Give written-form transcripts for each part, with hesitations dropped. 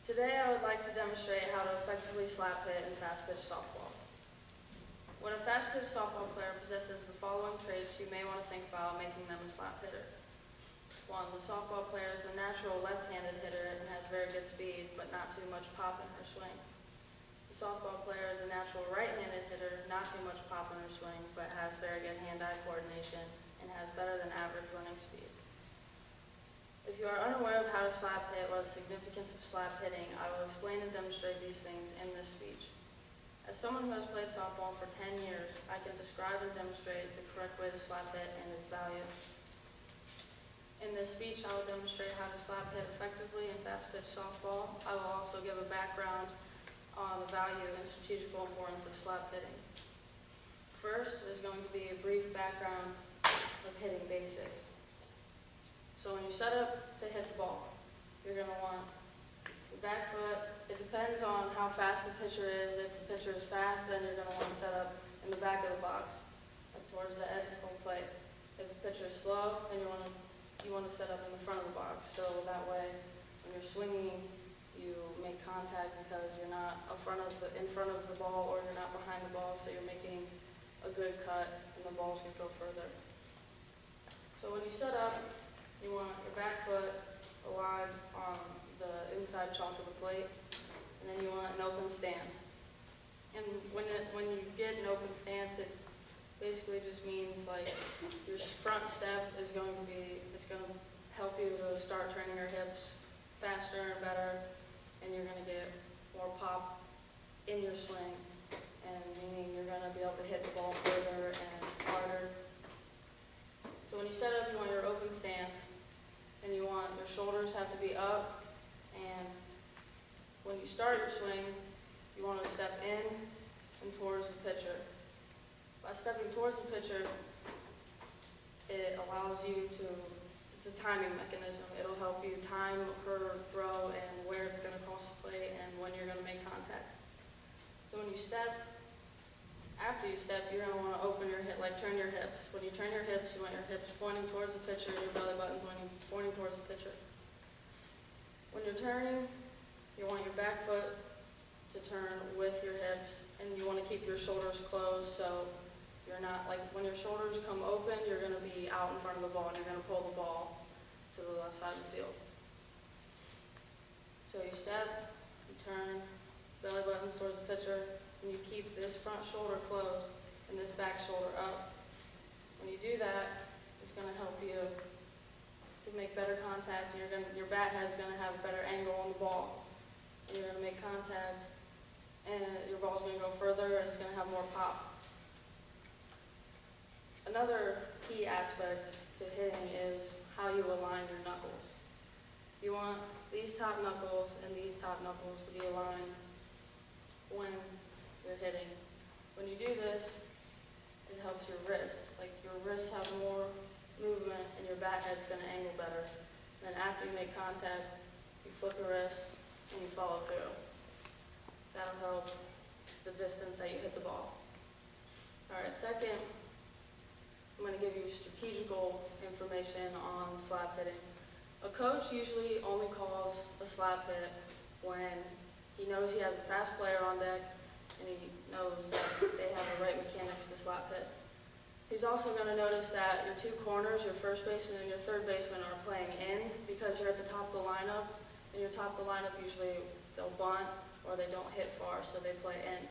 Today I would like to demonstrate how to effectively slap hit in fast-pitch softball. When a fast-pitch softball player possesses the following traits, you may want to think about making them a slap hitter. 1. The softball player is a natural left-handed hitter and has very good speed, but not too much pop in her swing. The softball player is a natural right-handed hitter, not too much pop in her swing, but has very good hand-eye coordination and has better than average running speed. If you are unaware of how to slap hit or the significance of slap hitting, I will explain and demonstrate these things in this speech. As someone who has played softball for 10 years, I can describe and demonstrate the correct way to slap hit and its value. In this speech, I will demonstrate how to slap hit effectively in fast-pitch softball. I will also give a background on the value and strategical importance of slap hitting. First is going to be a brief background of hitting basics. So when you set up to hit the ball, you're going to want your back foot. It depends on how fast the pitcher is. If the pitcher is fast, then you're going to want to set up in the back of the box, like towards the edge of home plate. If the pitcher is slow, then you want to set up in the front of the box. So that way, when you're swinging, you make contact because you're not in front of the ball or you're not behind the ball, so you're making a good cut and the ball's going to go further. So when you set up, you want your back foot aligned on the inside chalk of the plate, and then you want an open stance. And when you get an open stance, it basically just means like your front step is going to help you to start turning your hips faster and better, and you're going to get more pop in your swing, and meaning you're going to be able to hit the ball further and harder. So when you set up, you want your open stance, and you want your shoulders have to be up, and when you start your swing, you want to step in and towards the pitcher. By stepping towards the pitcher, it allows you to, it's a timing mechanism. It'll help you time her throw and where it's going to cross the plate and when you're going to make contact. So when you step, after you step, you're going to want to open your hip, like turn your hips. When you turn your hips, you want your hips pointing towards the pitcher and your belly button pointing towards the pitcher. When you're turning, you want your back foot to turn with your hips, and you want to keep your shoulders closed so you're not, like when your shoulders come open, you're going to be out in front of the ball and you're going to pull the ball to the left side of the field. So you step, you turn, belly buttons towards the pitcher, and you keep this front shoulder closed and this back shoulder up. When you do that, it's going to help you to make better contact, and your bat head's going to have a better angle on the ball, and you're going to make contact, and your ball's going to go further, and it's going to have more pop. Another key aspect to hitting is how you align your knuckles. You want these top knuckles and these top knuckles to be aligned when you're hitting. When you do this, it helps your wrists. Like your wrists have more movement and your bat head's going to angle better. And then after you make contact, you flip the wrist and you follow through. That'll help the distance that you hit the ball. Alright, second, I'm going to give you strategical information on slap hitting. A coach usually only calls a slap hit when he knows he has a fast player on deck and he knows that they have the right mechanics to slap hit. He's also going to notice that your two corners, your first baseman and your third baseman, are playing in because you're at the top of the lineup, and your top of the lineup usually they'll bunt or they don't hit far, so they play in.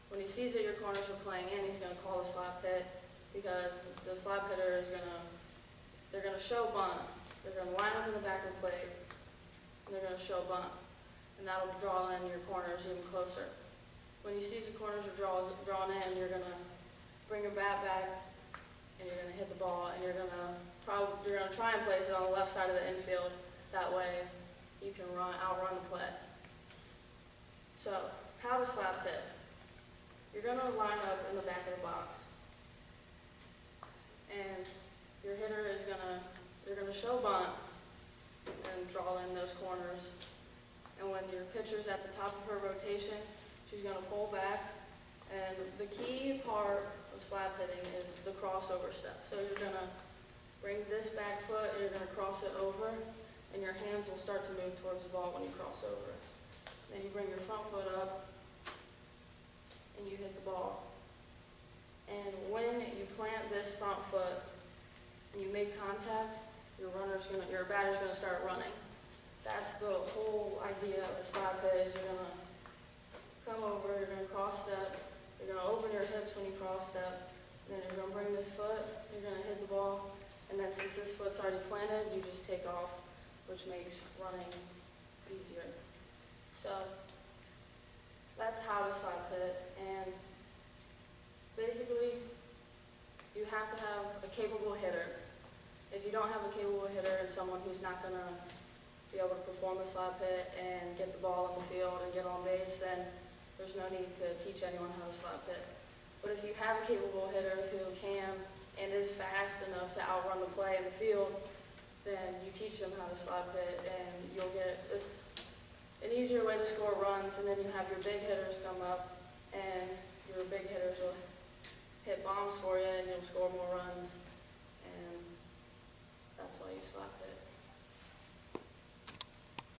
When he sees that your corners are playing in, he's going to call a slap hit because the slap hitter is they're going to show bunt. They're going to line up in the back of the plate, and they're going to show bunt. And that'll draw in your corners even closer. When he sees the corners are drawn in, you're going to bring your bat back, and you're going to hit the ball, and you're going to try and place it on the left side of the infield. That way, you can outrun the play. So, how to slap hit? You're going to line up in the back of the box, and your hitter is you're going to show bunt and draw in those corners. And when your pitcher's at the top of her rotation, she's going to pull back. And the key part of slap hitting is the crossover step. So you're going to bring this back foot and you're going to cross it over, and your hands will start to move towards the ball when you cross over it. Then you bring your front foot up, and you hit the ball. And when you plant this front foot and you make contact, your batter's gonna start running. That's the whole idea of a slap hit. Is you're gonna come over, you're gonna cross step, you're gonna open your hips when you cross step, and then you're gonna bring this foot, you're gonna hit the ball, and then since this foot's already planted, you just take off, which makes running easier. So that's how to slap hit, and basically you have to have a capable hitter. If you don't have a capable hitter and someone who's not going to be able to perform a slap hit and get the ball in the field and get on base, then there's no need to teach anyone how to slap hit. But if you have a capable hitter who can and is fast enough to outrun the play in the field, then you teach them how to slap hit, and you'll get an easier way to score runs. And then you have your big hitters come up, and your big hitters will hit bombs for you, and you'll score more runs.